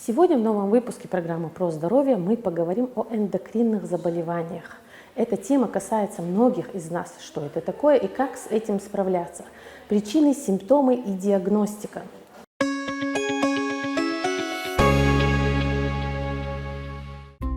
Сегодня в новом выпуске программы «Про здоровье» мы поговорим о эндокринных заболеваниях. Эта тема касается многих из нас. Что это такое и как с этим справляться? Причины, симптомы и диагностика.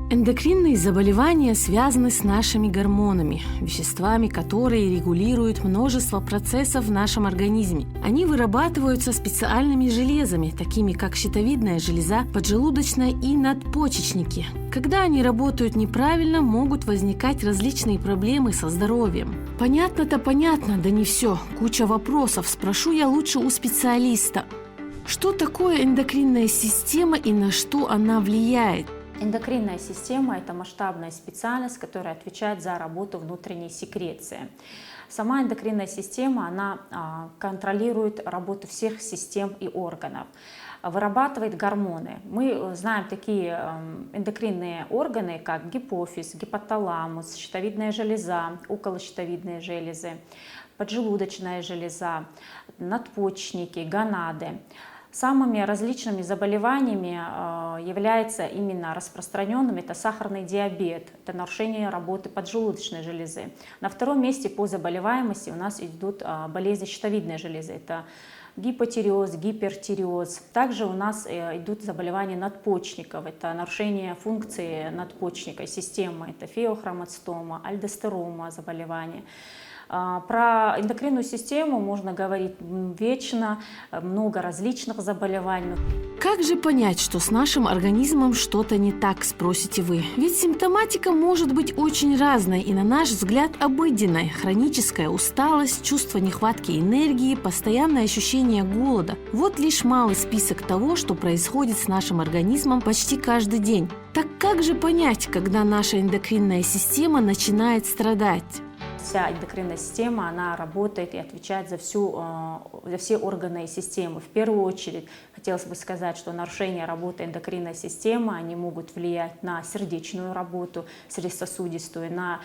Эндокринные заболевания связаны с нашими гормонами, веществами, которые регулируют множество процессов в нашем организме. Они вырабатываются специальными железами, такими как щитовидная железа, поджелудочная и надпочечники. Когда они работают неправильно, могут возникать различные проблемы со здоровьем. Понятно-то понятно, да не все. Куча вопросов. Спрошу я лучше у специалиста. Что такое эндокринная система и на что она влияет? Эндокринная система – это масштабная специальность, которая отвечает за работу внутренней секреции. Сама эндокринная система, она контролирует работу всех систем и органов, вырабатывает гормоны. Мы знаем такие эндокринные органы, как гипофиз, гипоталамус, щитовидная железа, околощитовидные железы, поджелудочная железа, надпочечники, гонады. Самыми различными заболеваниями является именно распространенным это сахарный диабет, это нарушение работы поджелудочной железы. На втором месте по заболеваемости у нас идут болезни щитовидной железы, это гипотиреоз, гипертиреоз. Также у нас идут заболевания надпочечников, это нарушение функции надпочечника, системы, это феохроматостома, альдостерома заболевания. Про эндокринную систему можно говорить вечно, много различных заболеваний. Как же понять, что с нашим организмом что-то не так, спросите вы? Ведь симптоматика может быть очень разной и, на наш взгляд, обыденной. Хроническая усталость, чувство нехватки энергии, постоянное ощущение голода. Вот лишь малый список того, что происходит с нашим организмом почти каждый день. Так как же понять, когда наша эндокринная система начинает страдать? Вся эндокринная система, она работает и отвечает за все органы и системы. В первую очередь, хотелось бы сказать, что нарушение работы эндокринной системы, они могут влиять на сердечную работу, сердечно-сосудистую, на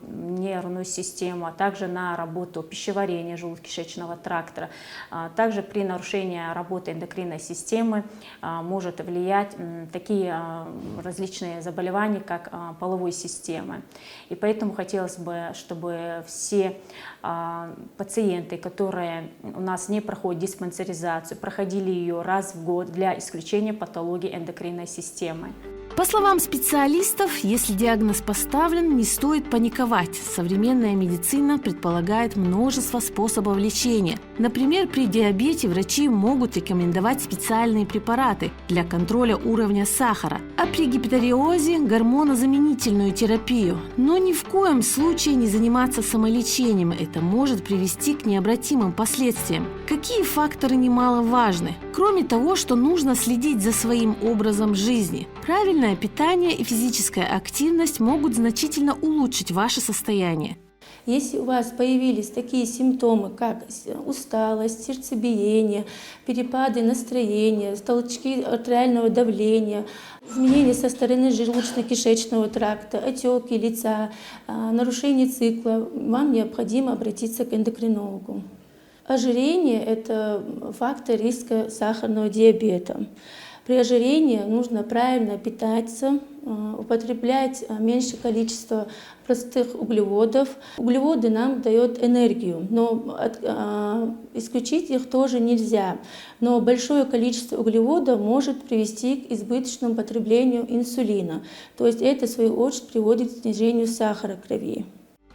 нервную систему, а также на работу пищеварения желудочно-кишечного тракта. Также при нарушении работы эндокринной системы может влиять такие различные заболевания, как половой системы. И поэтому хотелось бы, чтобы все пациенты, которые у нас не проходят диспансеризацию, проходили ее раз в год для исключения патологии эндокринной системы. По словам специалистов, если диагноз поставлен, не стоит паниковать. Современная медицина предполагает множество способов лечения. Например, при диабете врачи могут рекомендовать специальные препараты для контроля уровня сахара, а при гипотиреозе – гормонозаменительную терапию. Но ни в коем случае не заниматься самолечением. Это может привести к необратимым последствиям. Какие факторы немаловажны? Кроме того, что нужно следить за своим образом жизни. Правильное питание и физическая активность могут значительно улучшить ваше состояние. Если у вас появились такие симптомы, как усталость, сердцебиение, перепады настроения, толчки артериального давления, изменения со стороны желудочно-кишечного тракта, отеки лица, нарушение цикла, вам необходимо обратиться к эндокринологу. Ожирение – это фактор риска сахарного диабета. При ожирении нужно правильно питаться, употреблять меньшее количество простых углеводов. Углеводы нам дают энергию, но исключить их тоже нельзя. Но большое количество углеводов может привести к избыточному потреблению инсулина. То есть это, в свою очередь, приводит к снижению сахара в крови.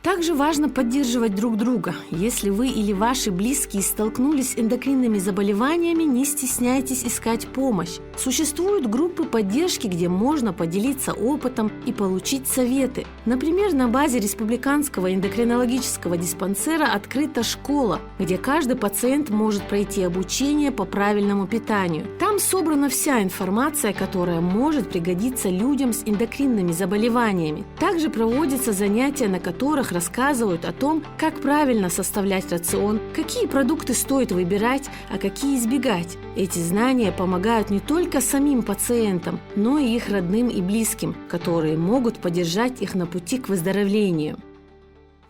Также важно поддерживать друг друга. Если вы или ваши близкие столкнулись с эндокринными заболеваниями, не стесняйтесь искать помощь. Существуют группы поддержки, где можно поделиться опытом и получить советы. Например, на базе Республиканского эндокринологического диспансера открыта школа, где каждый пациент может пройти обучение по правильному питанию. Там собрана вся информация, которая может пригодиться людям с эндокринными заболеваниями. Также проводятся занятия, на которых рассказывают о том, как правильно составлять рацион, какие продукты стоит выбирать, а какие избегать. Эти знания помогают не только самим пациентам, но и их родным и близким, которые могут поддержать их на пути к выздоровлению.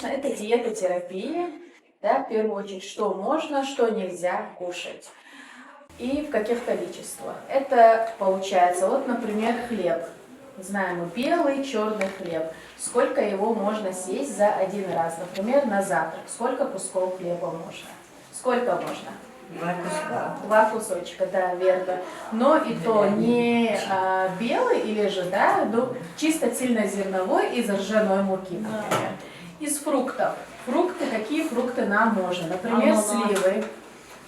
Это диетотерапия, в первую очередь, что можно, что нельзя кушать. и в каких количествах. Это получается, вот, например, хлеб. Знаем мы белый, черный хлеб. Сколько его можно съесть за один раз? Например, на завтрак. Сколько кусков хлеба можно? Сколько можно? 2 куска. 2 кусочка, да, верно. Но и то не белый или же, да, ну, чисто цельнозерновой из ржаной муки, например. Из фруктов. Фрукты, какие фрукты нам можно? Например, сливы.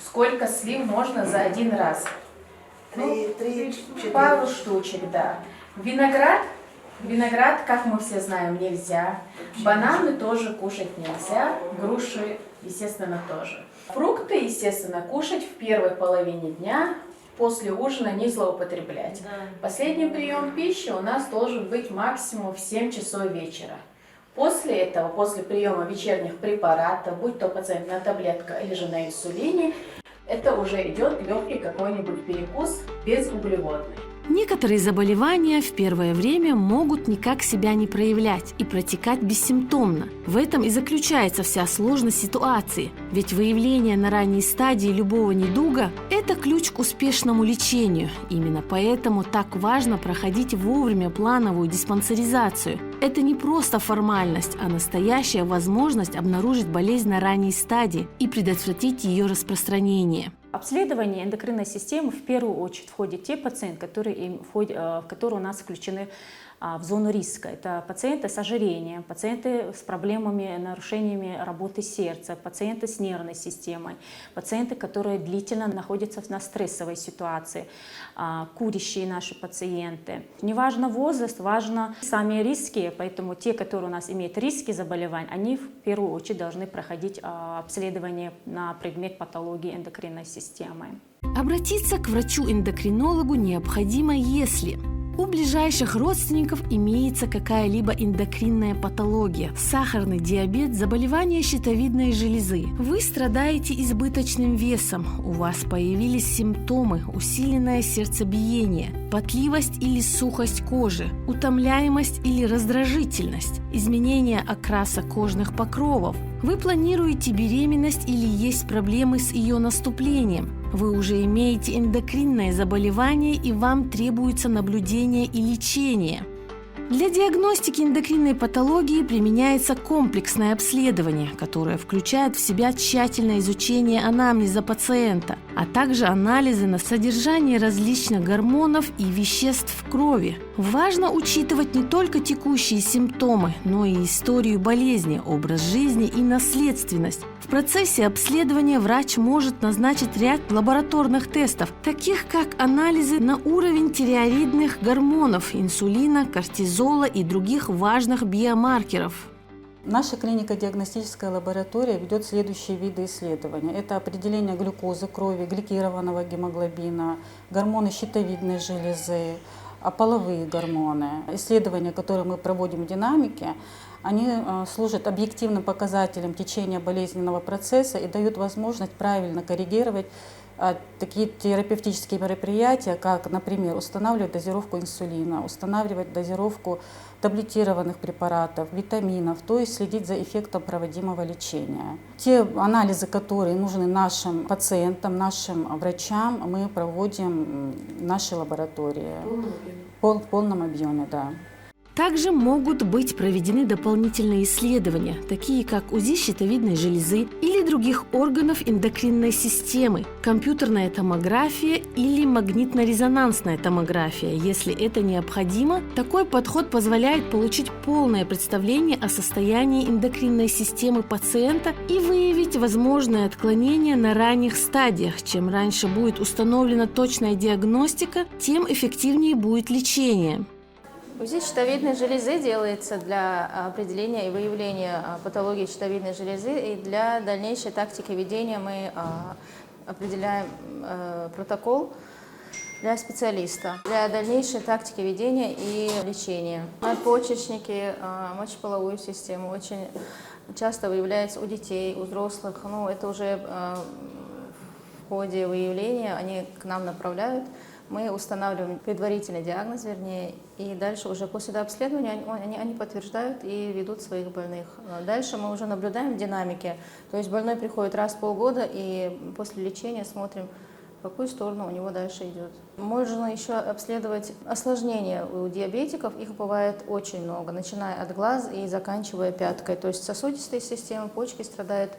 Сколько слив можно за один раз? Пару штучек, да. Виноград, как мы все знаем, нельзя. Бананы тоже кушать нельзя. Груши, естественно, тоже. Фрукты, естественно, кушать в первой половине дня, после ужина не злоупотреблять. Последний прием пищи у нас должен быть максимум в 7 часов вечера. После этого, после приема вечерних препаратов, будь то пациент на таблетках или же на инсулине, это уже идет легкий какой-нибудь перекус безуглеводный. Некоторые заболевания в первое время могут никак себя не проявлять и протекать бессимптомно. В этом и заключается вся сложность ситуации. Ведь выявление на ранней стадии любого недуга – это ключ к успешному лечению. Именно поэтому так важно проходить вовремя плановую диспансеризацию. Это не просто формальность, а настоящая возможность обнаружить болезнь на ранней стадии и предотвратить ее распространение. Обследование эндокринной системы в первую очередь входят те пациенты, которые у нас включены в зону риска. Это пациенты с ожирением, пациенты с проблемами, нарушениями работы сердца, пациенты с нервной системой, пациенты, которые длительно находятся на стрессовой ситуации, курящие наши пациенты. Не важно возраст, важно сами риски, поэтому те, которые у нас имеют риски заболеваний, они в первую очередь должны проходить обследование на предмет патологии эндокринной системы. Обратиться к врачу-эндокринологу необходимо, если у ближайших родственников имеется какая-либо эндокринная патология, сахарный диабет, заболевание щитовидной железы. Вы страдаете избыточным весом, у вас появились симптомы, усиленное сердцебиение, потливость или сухость кожи, утомляемость или раздражительность, изменение окраса кожных покровов. Вы планируете беременность или есть проблемы с ее наступлением. Вы уже имеете эндокринное заболевание и вам требуется наблюдение и лечение. Для диагностики эндокринной патологии применяется комплексное обследование, которое включает в себя тщательное изучение анамнеза пациента, а также анализы на содержание различных гормонов и веществ в крови. Важно учитывать не только текущие симптомы, но и историю болезни, образ жизни и наследственность. В процессе обследования врач может назначить ряд лабораторных тестов, таких как анализы на уровень тиреоидных гормонов, инсулина, кортизола и других важных биомаркеров. Наша клинико-диагностическая лаборатория ведет следующие виды исследований. Это определение глюкозы крови, гликированного гемоглобина, гормоны щитовидной железы, половые гормоны. Исследования, которые мы проводим в динамике, они служат объективным показателем течения болезненного процесса и дают возможность правильно коррегировать такие терапевтические мероприятия, как, например, устанавливать дозировку инсулина, устанавливать дозировку таблетированных препаратов, витаминов, то есть следить за эффектом проводимого лечения. Те анализы, которые нужны нашим пациентам, нашим врачам, мы проводим в нашей лаборатории в полном объеме, да. Также могут быть проведены дополнительные исследования, такие как УЗИ щитовидной железы или других органов эндокринной системы, компьютерная томография или магнитно-резонансная томография. Если это необходимо, такой подход позволяет получить полное представление о состоянии эндокринной системы пациента и выявить возможные отклонения на ранних стадиях. Чем раньше будет установлена точная диагностика, тем эффективнее будет лечение. УЗИ щитовидной железы делается для определения и выявления патологии щитовидной железы, и для дальнейшей тактики ведения мы определяем протокол для специалиста, для дальнейшей тактики ведения и лечения. Надпочечники, мочеполовую систему очень часто выявляются у детей, у взрослых, это уже в ходе выявления они к нам направляют. Мы устанавливаем предварительный диагноз, вернее, и дальше уже после обследования они подтверждают и ведут своих больных. Дальше мы уже наблюдаем в динамике, то есть больной приходит раз в полгода, и после лечения смотрим, какую сторону у него дальше идет. Можно еще обследовать осложнения у диабетиков. Их бывает очень много, начиная от глаз и заканчивая пяткой. То есть сосудистая система, почки страдают,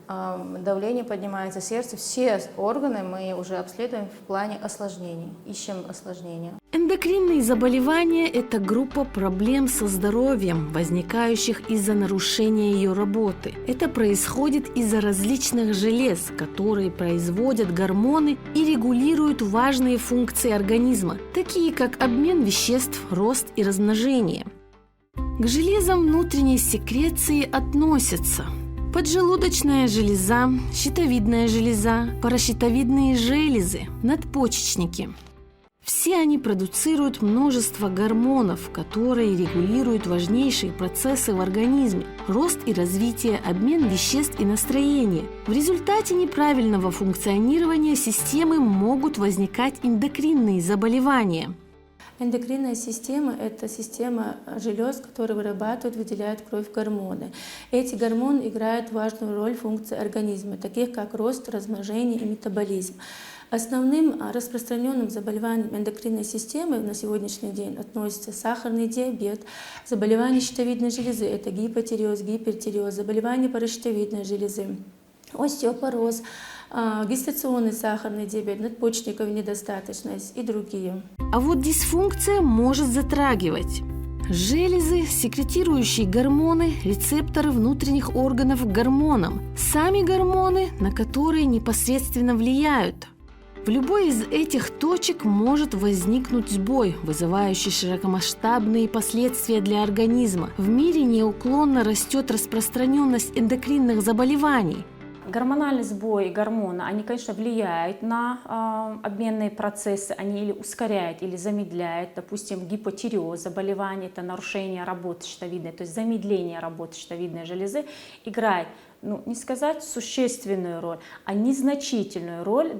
давление поднимается, сердце. Все органы мы уже обследуем в плане осложнений, ищем осложнения. Эндокринные заболевания – это группа проблем со здоровьем, возникающих из-за нарушения ее работы. Это происходит из-за различных желез, которые производят гормоны и регулируют важные функции организма, такие как обмен веществ, рост и размножение. К железам внутренней секреции относятся поджелудочная железа, щитовидная железа, паращитовидные железы, надпочечники. Все они продуцируют множество гормонов, которые регулируют важнейшие процессы в организме – рост и развитие, обмен веществ и настроение. В результате неправильного функционирования системы могут возникать эндокринные заболевания. Эндокринная система – это система желез, которые вырабатывают, выделяют в кровь гормоны. Эти гормоны играют важную роль в функции организма, таких как рост, размножение и метаболизм. Основным распространенным заболеванием эндокринной системы на сегодняшний день относятся сахарный диабет, заболевания щитовидной железы – это гипотиреоз, гипертиреоз, заболевания паращитовидной железы, остеопороз, гестационный сахарный диабет, надпочечниковая недостаточность и другие. А вот дисфункция может затрагивать железы, секретирующие гормоны, рецепторы внутренних органов к гормонам, сами гормоны, на которые непосредственно влияют. В любой из этих точек может возникнуть сбой, вызывающий широкомасштабные последствия для организма. В мире неуклонно растет распространенность эндокринных заболеваний. Гормональный сбой гормона, они, конечно, влияют на обменные процессы, они или ускоряют, или замедляют. Допустим, гипотиреоз, заболевание, это нарушение работы щитовидной, то есть замедление работы щитовидной железы играет, не сказать существенную роль, а незначительную роль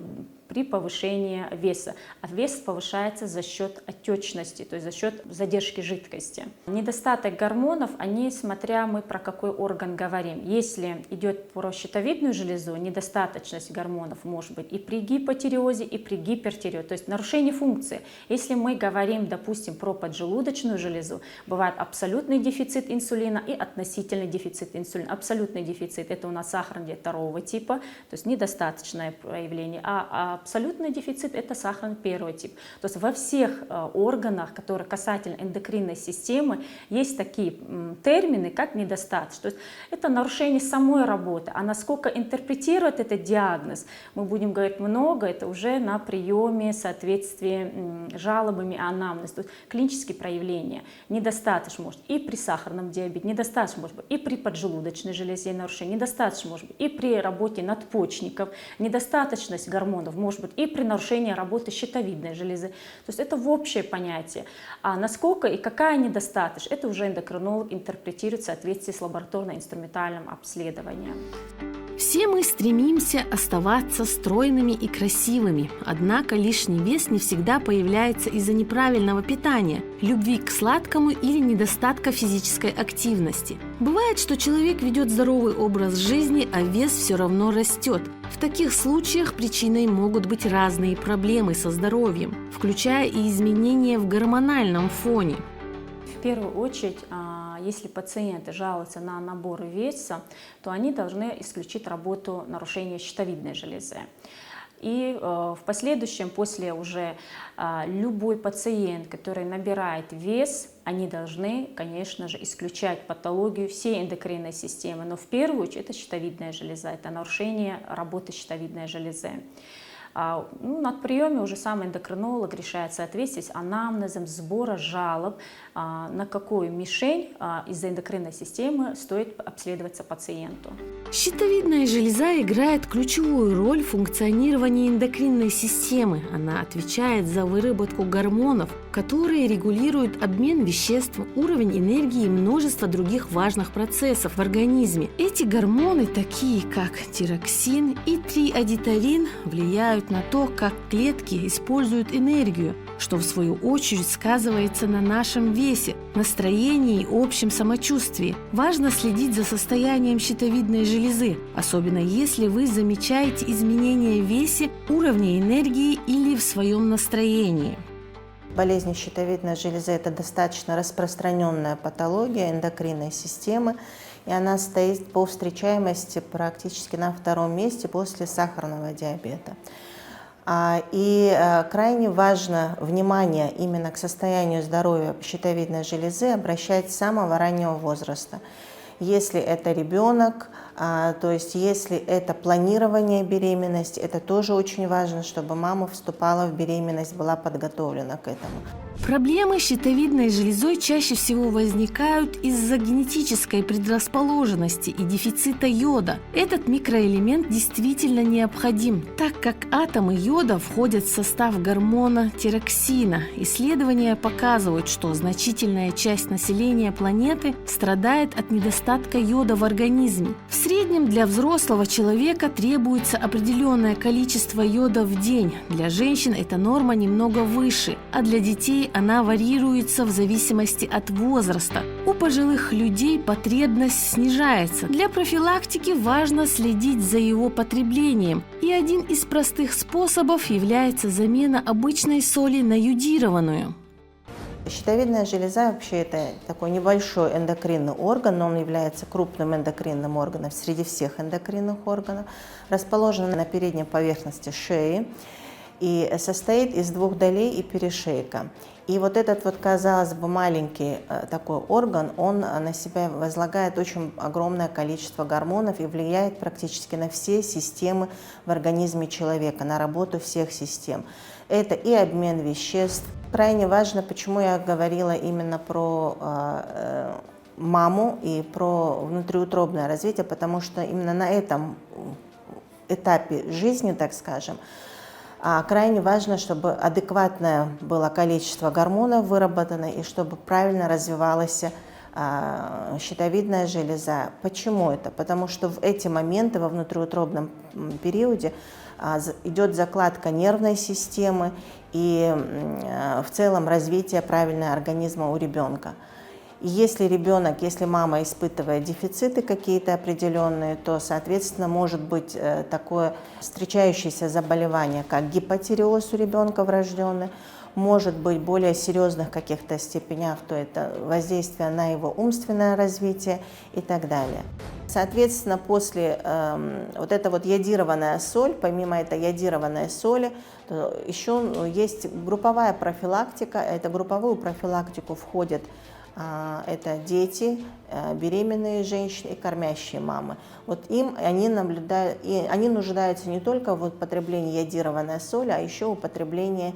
при повышении веса. А вес повышается за счет отечности, то есть за счет задержки жидкости. Недостаток гормонов, они, смотря мы про какой орган говорим. Если идет про щитовидную железу, недостаточность гормонов может быть и при гипотиреозе, и при гипертиреозе, то есть нарушение функции. Если мы говорим, допустим, про поджелудочную железу, бывает абсолютный дефицит инсулина и относительный дефицит инсулина. Абсолютный дефицит – это у нас сахарный диабет второго типа, то есть недостаточное проявление, а абсолютный дефицит – это сахарный первого типа. То есть во всех органах, которые касательно эндокринной системы, есть такие термины, как недостаточность. То есть это нарушение самой работы. А насколько интерпретирует этот диагноз, мы будем говорить много, это уже на приеме, соответствии жалобами, анамнез. То есть клинические проявления. Недостаточно может и при сахарном диабете, недостаточно может быть и при поджелудочной железе нарушение, недостаточно может быть и при работе надпочечников, недостаточность гормонов может быть и при нарушении работы щитовидной железы. То есть это в общее понятие. А насколько и какая недостаточность, это уже эндокринолог интерпретирует в соответствии с лабораторно-инструментальным обследованием. Все мы стремимся оставаться стройными и красивыми, однако лишний вес не всегда появляется из-за неправильного питания, любви к сладкому или недостатка физической активности. Бывает, что человек ведет здоровый образ жизни, а вес все равно растет. В таких случаях причиной могут быть разные проблемы со здоровьем, включая и изменения в гормональном фоне. В первую очередь, если пациенты жалуются на набор веса, то они должны исключить работу нарушения щитовидной железы. И в последующем, после уже любой пациент, который набирает вес, они должны, конечно же, исключать патологию всей эндокринной системы. Но в первую очередь это щитовидная железа, это нарушение работы щитовидной железы. На приеме уже сам эндокринолог решает в соответствии с анамнезом сбора жалоб, на какую мишень из-за эндокринной системы стоит обследоваться пациенту. Щитовидная железа играет ключевую роль в функционировании эндокринной системы. Она отвечает за выработку гормонов, которые регулируют обмен веществ, уровень энергии и множество других важных процессов в организме. Эти гормоны, такие как тироксин и триадитарин, влияют влияют на то, как клетки используют энергию, что в свою очередь сказывается на нашем весе, настроении и общем самочувствии. Важно следить за состоянием щитовидной железы, особенно если вы замечаете изменения в весе, уровне энергии или в своем настроении. Болезнь щитовидной железы – это достаточно распространенная патология эндокринной системы, и она стоит по встречаемости практически на втором месте после сахарного диабета. И крайне важно внимание именно к состоянию здоровья щитовидной железы обращать с самого раннего возраста. Если это ребенок, то есть если это планирование беременности, это тоже очень важно, чтобы мама вступала в беременность, была подготовлена к этому. Проблемы с щитовидной железой чаще всего возникают из-за генетической предрасположенности и дефицита йода. Этот микроэлемент действительно необходим, так как атомы йода входят в состав гормона тироксина. Исследования показывают, что значительная часть населения планеты страдает от недостатка йода в организме. В среднем для взрослого человека требуется определенное количество йода в день. Для женщин эта норма немного выше, а для детей она варьируется в зависимости от возраста. У пожилых людей потребность снижается. Для профилактики важно следить за его потреблением. И один из простых способов является замена обычной соли на йодированную. Щитовидная железа вообще это такой небольшой эндокринный орган, но он является крупным эндокринным органом среди всех эндокринных органов, расположен на передней поверхности шеи и состоит из двух долей и перешейка. И вот этот вот, казалось бы, маленький такой орган, он на себя возлагает очень огромное количество гормонов и влияет практически на все системы в организме человека, на работу всех систем. Это и обмен веществ. Крайне важно, почему я говорила именно про маму и про внутриутробное развитие, потому что именно на этом этапе жизни, так скажем, крайне важно, чтобы адекватное было количество гормонов выработано и чтобы правильно развивалась щитовидная железа. Почему это? Потому что в эти моменты во внутриутробном периоде идет закладка нервной системы и в целом развитие правильного организма у ребенка. И если мама испытывает дефициты какие-то определенные, то, соответственно, может быть такое встречающееся заболевание, как гипотиреоз у ребенка врожденный, может быть более серьезных каких-то степенях, то это воздействие на его умственное развитие и так далее. Соответственно, после вот эта вот йодированная соль, помимо этой йодированной соли, еще есть групповая профилактика. Это групповую профилактику входит это дети, беременные женщины и кормящие мамы. Вот они нуждаются не только в употреблении йодированной соли, а еще в употреблении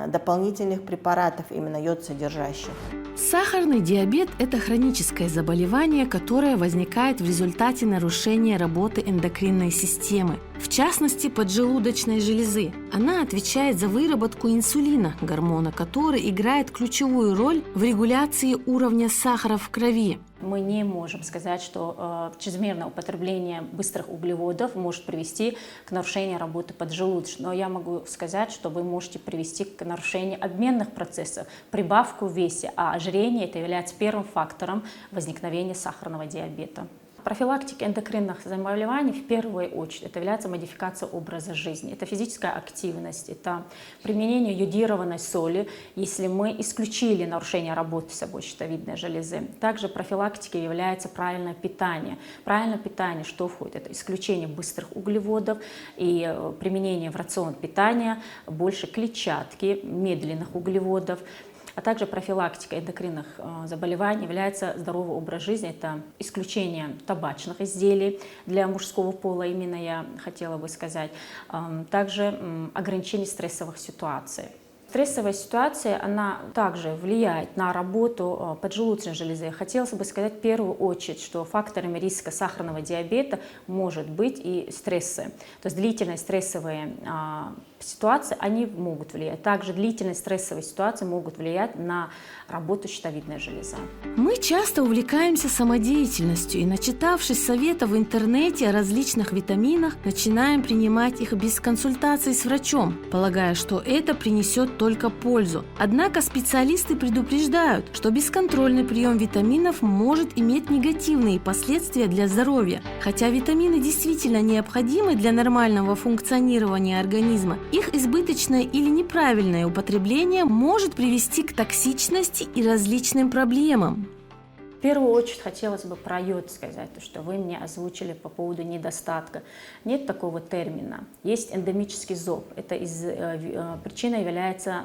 дополнительных препаратов, именно йод содержащих. Сахарный диабет – это хроническое заболевание, которое возникает в результате нарушения работы эндокринной системы, в частности поджелудочной железы. Она отвечает за выработку инсулина, гормона, который играет ключевую роль в регуляции уровня сахара в крови. Мы не можем сказать, что чрезмерное употребление быстрых углеводов может привести к нарушению работы поджелудочной. Но я могу сказать, что вы можете привести к нарушению обменных процессов, прибавку в весе, а ожирение это является первым фактором возникновения сахарного диабета. Профилактика эндокринных заболеваний в первую очередь это является модификация образа жизни. Это физическая активность, это применение йодированной соли, если мы исключили нарушение работы собой щитовидной железы. Также профилактикой является правильное питание. Правильное питание, что входит? Это исключение быстрых углеводов и применение в рацион питания больше клетчатки, медленных углеводов. А также профилактика эндокринных заболеваний является здоровый образ жизни. Это исключение табачных изделий для мужского пола, именно я хотела бы сказать. Также ограничение стрессовых ситуаций. Стрессовая ситуация, она также влияет на работу поджелудочной железы. Хотелось бы сказать в первую очередь, что факторами риска сахарного диабета может быть и стрессы. То есть длительные стрессовые ситуации, они могут влиять. Также длительные стрессовые ситуации могут влиять на работу щитовидной железы. Мы часто увлекаемся самодеятельностью и, начитавшись советов в интернете о различных витаминах, начинаем принимать их без консультации с врачом, полагая, что это принесет только пользу. Однако специалисты предупреждают, что бесконтрольный прием витаминов может иметь негативные последствия для здоровья. Хотя витамины действительно необходимы для нормального функционирования организма, их избыточное или неправильное употребление может привести к токсичности и различным проблемам. В первую очередь хотелось бы про йод сказать, то, что вы мне озвучили по поводу недостатка. Нет такого термина. Есть эндемический зоб. Это причиной является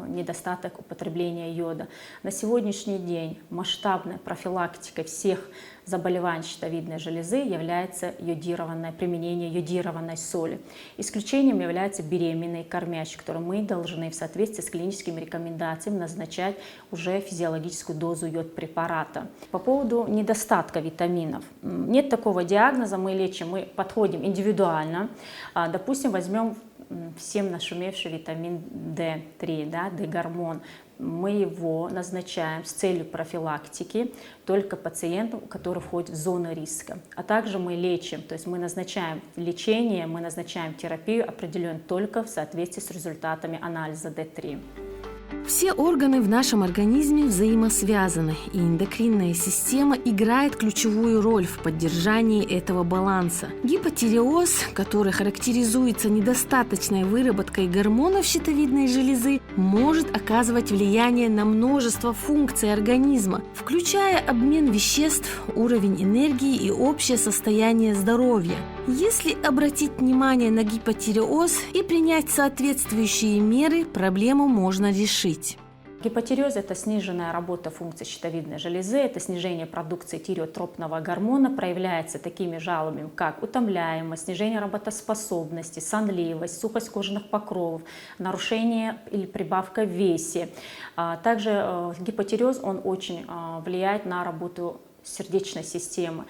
недостаток употребления йода. На сегодняшний день масштабной профилактикой всех заболеваний щитовидной железы является применение йодированной соли. Исключением являются беременные кормящие, которым мы должны в соответствии с клиническими рекомендациями назначать уже физиологическую дозу йод-препарата. По поводу недостатка витаминов. Нет такого диагноза, мы подходим индивидуально. Допустим, возьмем всем нашумевший витамин D3, D-гормон. Мы его назначаем с целью профилактики только пациентам, которые входят в зону риска. А также мы лечим, то есть мы назначаем лечение, мы назначаем терапию определенную только в соответствии с результатами анализа D3. Все органы в нашем организме взаимосвязаны, и эндокринная система играет ключевую роль в поддержании этого баланса. Гипотиреоз, который характеризуется недостаточной выработкой гормонов щитовидной железы, может оказывать влияние на множество функций организма, включая обмен веществ, уровень энергии и общее состояние здоровья. Если обратить внимание на гипотиреоз и принять соответствующие меры, проблему можно решить. Гипотиреоз – это сниженная работа функций щитовидной железы, это снижение продукции тиреотропного гормона, проявляется такими жалобами, как утомляемость, снижение работоспособности, сонливость, сухость кожных покровов, нарушение или прибавка в весе. Также гипотиреоз, он очень влияет на работу сердечной системы,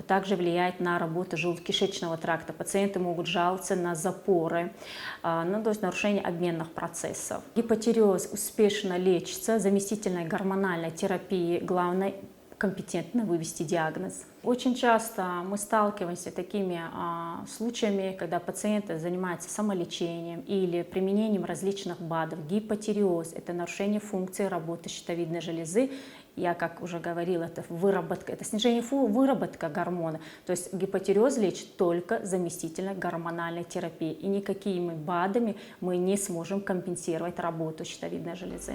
также влияет на работу желудочно-кишечного тракта. Пациенты могут жаловаться на запоры, то есть нарушение обменных процессов. Гипотиреоз успешно лечится заместительной гормональной терапией, главное компетентно вывести диагноз. Очень часто мы сталкиваемся с такими случаями, когда пациенты занимаются самолечением или применением различных БАДов. Гипотиреоз – это нарушение функции работы щитовидной железы. Я, как уже говорила, это снижение выработка гормона. То есть гипотиреоз лечит только заместительной гормональной терапией. И никакими БАДами мы не сможем компенсировать работу щитовидной железы.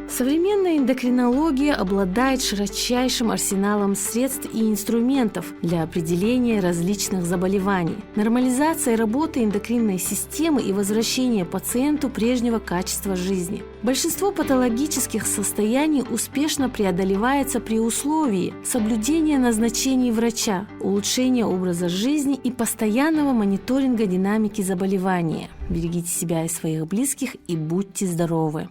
Современная эндокринология обладает широчайшим арсеналом средств и инструментов для определения различных заболеваний, нормализации работы эндокринной системы и возвращения пациенту прежнего качества жизни. Большинство патологических состояний успешно преодолевается при условии соблюдения назначений врача, улучшения образа жизни и постоянного мониторинга динамики заболевания. Берегите себя и своих близких и будьте здоровы!